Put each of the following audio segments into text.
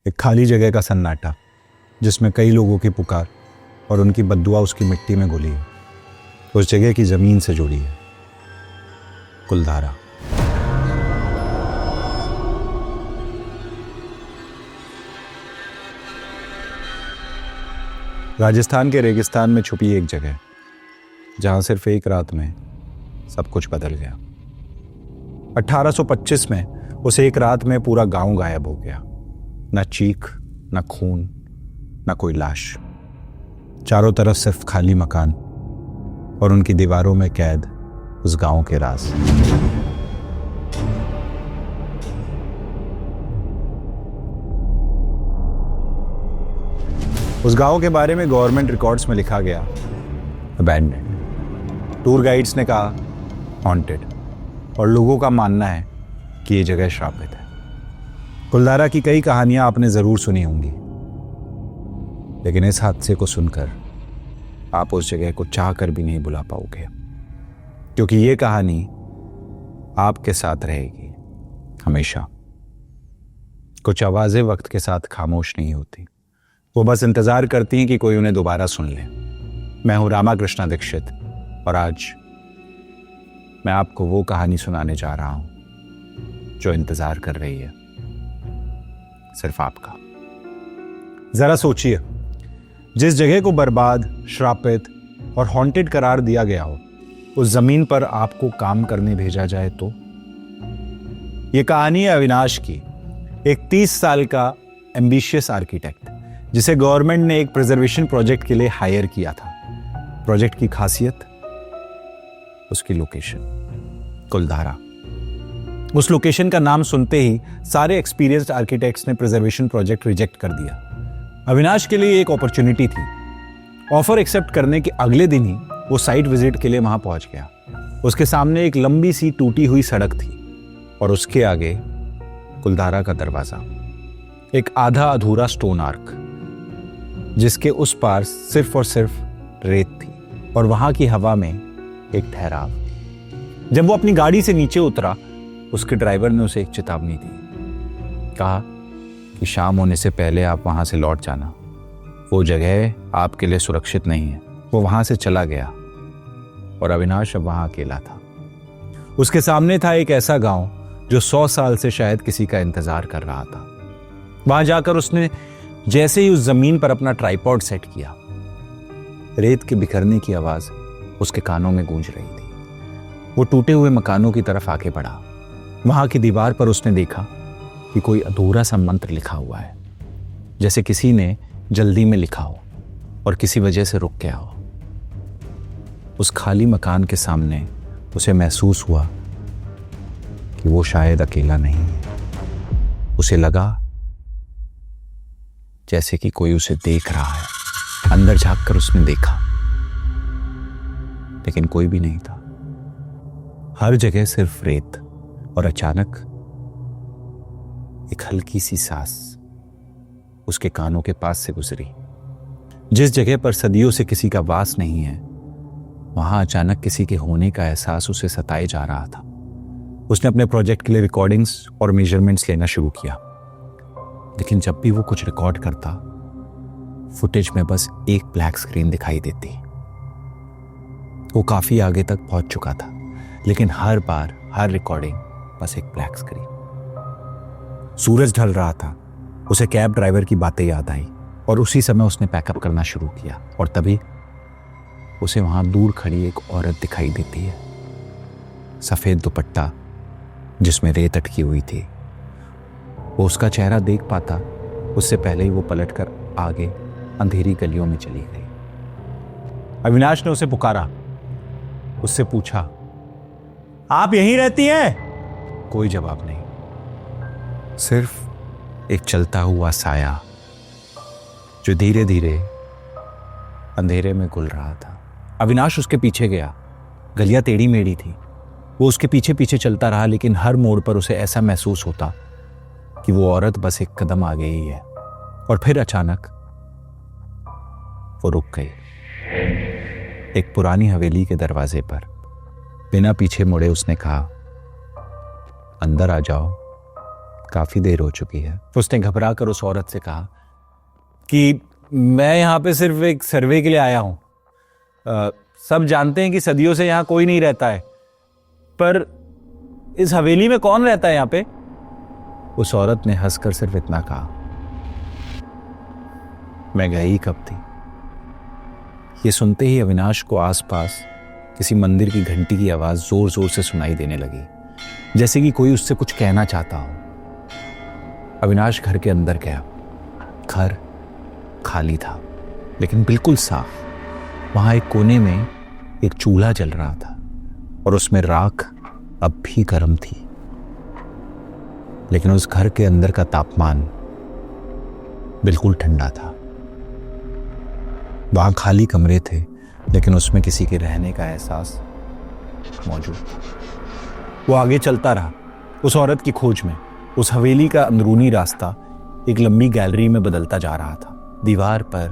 एक खाली जगह का सन्नाटा जिसमें कई लोगों की पुकार और उनकी बद्दुआ उसकी मिट्टी में घुली है, उस जगह की जमीन से जुड़ी है। कुलधारा। राजस्थान के रेगिस्तान में छुपी एक जगह जहां सिर्फ एक रात में सब कुछ बदल गया। 1825 में उस एक रात में पूरा गांव गायब हो गया। न चीख, न खून, न कोई लाश। चारों तरफ सिर्फ खाली मकान और उनकी दीवारों में कैद उस गांव के राज। उस गांव के बारे में गवर्नमेंट रिकॉर्ड्स में लिखा गया अबैंडन्ड। टूर गाइड्स ने कहा हॉन्टेड, और लोगों का मानना है कि यह जगह श्रापित है। कुलधारा की कई कहानियां आपने जरूर सुनी होंगी, लेकिन इस हादसे को सुनकर आप उस जगह को चाह कर भी नहीं भुला पाओगे, क्योंकि यह कहानी आपके साथ रहेगी हमेशा। कुछ आवाजें वक्त के साथ खामोश नहीं होती, वो बस इंतजार करती हैं कि कोई उन्हें दोबारा सुन ले। मैं हूं रामाकृष्णा दीक्षित और आज मैं आपको वो कहानी सुनाने जा रहा हूं जो इंतजार कर रही है सिर्फ आपका। जरा सोचिए, जिस जगह को बर्बाद, श्रापित और हॉन्टेड करार दिया गया हो, उस जमीन पर आपको काम करने भेजा जाए तो? यह कहानी है अविनाश की, एक 30 साल का एम्बिशियस आर्किटेक्ट जिसे गवर्नमेंट ने एक प्रिजर्वेशन प्रोजेक्ट के लिए हायर किया था। प्रोजेक्ट की खासियत, उसकी लोकेशन, कुलधारा। उस लोकेशन का नाम सुनते ही सारे एक्सपीरियंस्ड आर्किटेक्ट्स ने प्रिजर्वेशन प्रोजेक्ट रिजेक्ट कर दिया। अविनाश के लिए एक अपॉर्चुनिटी थी। ऑफर एक्सेप्ट करने के अगले दिन ही वो साइट विजिट के लिए वहां पहुंच गया। उसके सामने एक लंबी सी टूटी हुई सड़क थी और उसके आगे कुलधारा का दरवाजा, एक आधा अधूरा स्टोन आर्क जिसके उस पार सिर्फ और सिर्फ रेत थी और वहां की हवा में एक ठहराव। जब वो अपनी गाड़ी से नीचे उतरा, उसके ड्राइवर ने उसे एक चेतावनी दी। कहा कि शाम होने से पहले आप वहां से लौट जाना, वो जगह आपके लिए सुरक्षित नहीं है। वो वहां से चला गया और अविनाश अब वहां अकेला था। उसके सामने था एक ऐसा गांव जो 100 साल से शायद किसी का इंतजार कर रहा था। वहां जाकर उसने जैसे ही उस जमीन पर अपना ट्राइपॉड सेट किया, रेत के बिखरने की आवाज उसके कानों में गूंज रही थी। वो टूटे हुए मकानों की तरफ आगे बढ़ा। वहां की दीवार पर उसने देखा कि कोई अधूरा सा मंत्र लिखा हुआ है, जैसे किसी ने जल्दी में लिखा हो और किसी वजह से रुक गया हो। उस खाली मकान के सामने उसे महसूस हुआ कि वो शायद अकेला नहीं है। उसे लगा जैसे कि कोई उसे देख रहा है। अंदर झांककर उसने देखा, लेकिन कोई भी नहीं था। हर जगह सिर्फ रेत, और अचानक एक हल्की सी सांस उसके कानों के पास से गुजरी। जिस जगह पर सदियों से किसी का वास नहीं है, वहां अचानक किसी के होने का एहसास उसे सताए जा रहा था। उसने अपने प्रोजेक्ट के लिए रिकॉर्डिंग्स और मेजरमेंट्स लेना शुरू किया, लेकिन जब भी वो कुछ रिकॉर्ड करता, फुटेज में बस एक ब्लैक स्क्रीन दिखाई देती। वो काफी आगे तक पहुंच चुका था, लेकिन हर बार हर रिकॉर्डिंग बस एक ब्लैक स्क्रीन। सूरज ढल रहा था। उसे कैब ड्राइवर की बातें याद आई और उसी समय उसने पैकअप करना शुरू किया। और तभी उसे वहां दूर खड़ी एक औरत दिखाई देती है, सफेद दुपट्टा जिसमें रेत अटकी हुई थी। वो उसका चेहरा देख पाता उससे पहले ही वो पलटकर आगे अंधेरी गलियों में चली गई। अविनाश ने उसे पुकारा, उससे पूछा, आप यहीं रहती हैं? कोई जवाब नहीं, सिर्फ एक चलता हुआ साया जो धीरे धीरे अंधेरे में घुल रहा था। अविनाश उसके पीछे गया। गलियां टेढ़ी मेढ़ी थी। वो उसके पीछे पीछे चलता रहा, लेकिन हर मोड़ पर उसे ऐसा महसूस होता कि वो औरत बस एक कदम आगे ही है। और फिर अचानक वो रुक गई, एक पुरानी हवेली के दरवाजे पर। बिना पीछे मुड़े उसने कहा, अंदर आ जाओ, काफी देर हो चुकी है। उसने घबरा कर उस औरत से कहा कि मैं यहाँ पे सिर्फ एक सर्वे के लिए आया हूँ। सब जानते हैं कि सदियों से यहाँ कोई नहीं रहता है, पर इस हवेली में कौन रहता है यहाँ पे? उस औरत ने हंसकर सिर्फ इतना कहा, मैं गई कब थी। ये सुनते ही अविनाश को आसपास किसी मंदिर की घंटी की आवाज जोर जोर से सुनाई देने लगी, जैसे कि कोई उससे कुछ कहना चाहता हो। अविनाश घर के अंदर गया। घर खाली था, लेकिन बिल्कुल साफ। वहां एक कोने में एक चूल्हा जल रहा था और उसमें राख अब भी गर्म थी, लेकिन उस घर के अंदर का तापमान बिल्कुल ठंडा था। वहां खाली कमरे थे, लेकिन उसमें किसी के रहने का एहसास मौजूद था। वो आगे चलता रहा उस औरत की खोज में। उस हवेली का अंदरूनी रास्ता एक लंबी गैलरी में बदलता जा रहा था। दीवार पर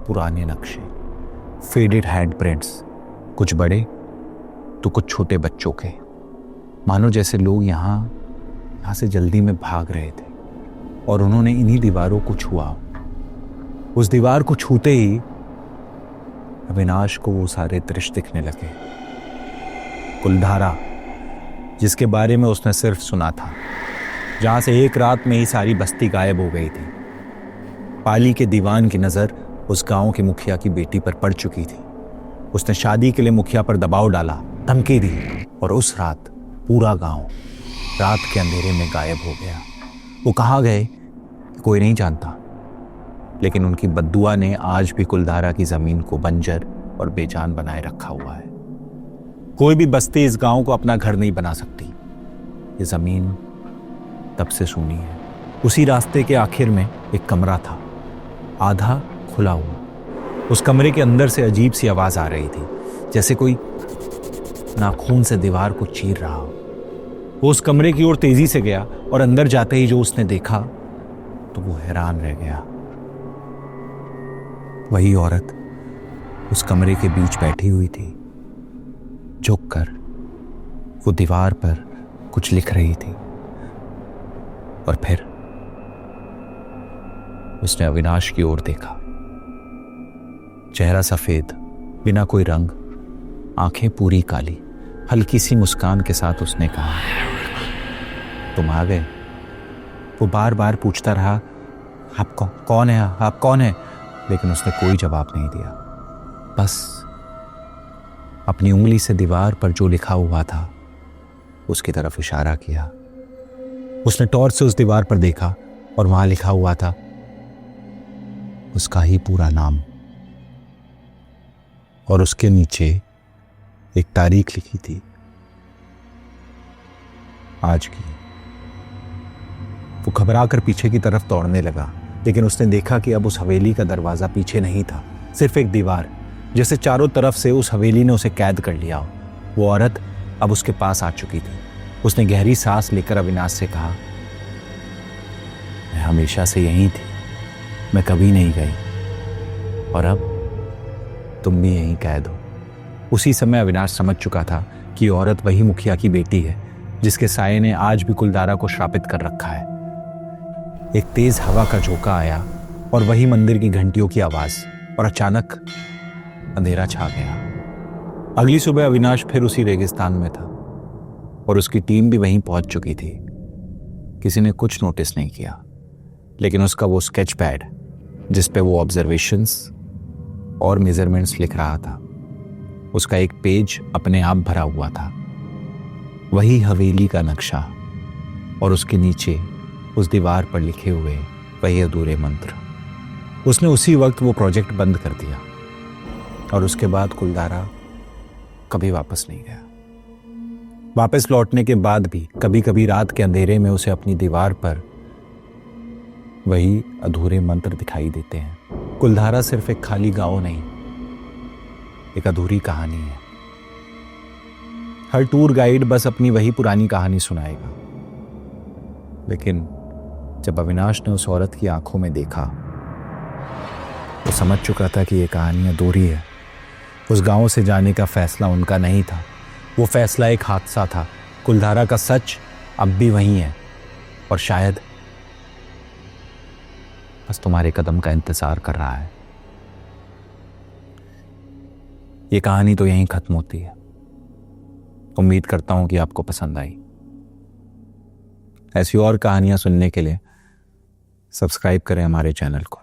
पुराने नक्शे, फेडेड हैंड प्रिंट्स, कुछ बड़े तो कुछ छोटे बच्चों के, मानो जैसे लोग यहां से जल्दी में भाग रहे थे और उन्होंने इन्हीं दीवारों को छुआ। उस दीवार को छूते ही अविनाश को वो सारे दृश्य दिखने लगे। कुलधारा, जिसके बारे में उसने सिर्फ सुना था, जहां से एक रात में ही सारी बस्ती गायब हो गई थी। पाली के दीवान की नजर उस गांव के मुखिया की बेटी पर पड़ चुकी थी। उसने शादी के लिए मुखिया पर दबाव डाला, धमकी दी, और उस रात पूरा गांव रात के अंधेरे में गायब हो गया। वो कहाँ गए कोई नहीं जानता, लेकिन उनकी बद्दुआ ने आज भी कुलधारा की जमीन को बंजर और बेजान बनाए रखा हुआ है। कोई भी बस्ती इस गांव को अपना घर नहीं बना सकती। ये जमीन तब से सूनी है। उसी रास्ते के आखिर में एक कमरा था, आधा खुला हुआ। उस कमरे के अंदर से अजीब सी आवाज आ रही थी, जैसे कोई नाखून से दीवार को चीर रहा हो। वो उस कमरे की ओर तेजी से गया और अंदर जाते ही जो उसने देखा तो वो हैरान रह गया। वही औरत उस कमरे के बीच बैठी हुई थी। झुककर वो दीवार पर कुछ लिख रही थी, और फिर उसने अविनाश की ओर देखा। चेहरा सफेद, बिना कोई रंग, आंखें पूरी काली। हल्की सी मुस्कान के साथ उसने कहा, तुम आ गए। वो बार बार पूछता रहा, आप कौन है, आप कौन है, लेकिन उसने कोई जवाब नहीं दिया। बस अपनी उंगली से दीवार पर जो लिखा हुआ था उसकी तरफ इशारा किया। उसने टॉर्च से उस दीवार पर देखा और वहां लिखा हुआ था उसका ही पूरा नाम, और उसके नीचे एक तारीख लिखी थी, आज की। वो घबराकर पीछे की तरफ दौड़ने लगा, लेकिन उसने देखा कि अब उस हवेली का दरवाजा पीछे नहीं था, सिर्फ एक दीवार, जैसे चारों तरफ से उस हवेली ने उसे कैद कर लिया हो। वो औरत अब उसके पास आ चुकी थी। उसने गहरी सांस लेकर अविनाश से कहा, मैं हमेशा से यहीं थी, मैं कभी नहीं गई, और अब तुम भी यहीं कैद हो। उसी समय अविनाश समझ चुका था कि औरत वही मुखिया की बेटी है जिसके साये ने आज भी कुलधारा को श्रापित कर रखा है। एक तेज हवा का झोंका आया और वही मंदिर की घंटियों की आवाज, और अचानक अंधेरा छा गया। अगली सुबह अविनाश फिर उसी रेगिस्तान में था और उसकी टीम भी वहीं पहुंच चुकी थी। किसी ने कुछ नोटिस नहीं किया, लेकिन उसका वो स्केच पैड जिस पे वो ऑब्जर्वेशंस और मेजरमेंट्स लिख रहा था, उसका एक पेज अपने आप भरा हुआ था। वही हवेली का नक्शा, और उसके नीचे उस दीवार पर लिखे हुए वही अधूरे मंत्र। उसने उसी वक्त वो प्रोजेक्ट बंद कर दिया, और उसके बाद कुलधारा कभी वापस नहीं गया। वापस लौटने के बाद भी कभी कभी रात के अंधेरे में उसे अपनी दीवार पर वही अधूरे मंत्र दिखाई देते हैं। कुलधारा सिर्फ एक खाली गांव नहीं, एक अधूरी कहानी है। हर टूर गाइड बस अपनी वही पुरानी कहानी सुनाएगा, लेकिन जब अविनाश ने उस औरत की आंखों में देखा, वो समझ चुका था कि ये कहानी अधूरी है। उस गांव से जाने का फैसला उनका नहीं था, वो फैसला एक हादसा था। कुलधारा का सच अब भी वही है, और शायद बस तुम्हारे कदम का इंतजार कर रहा है। ये कहानी तो यहीं खत्म होती है। उम्मीद करता हूं कि आपको पसंद आई। ऐसी और कहानियां सुनने के लिए सब्सक्राइब करें हमारे चैनल को।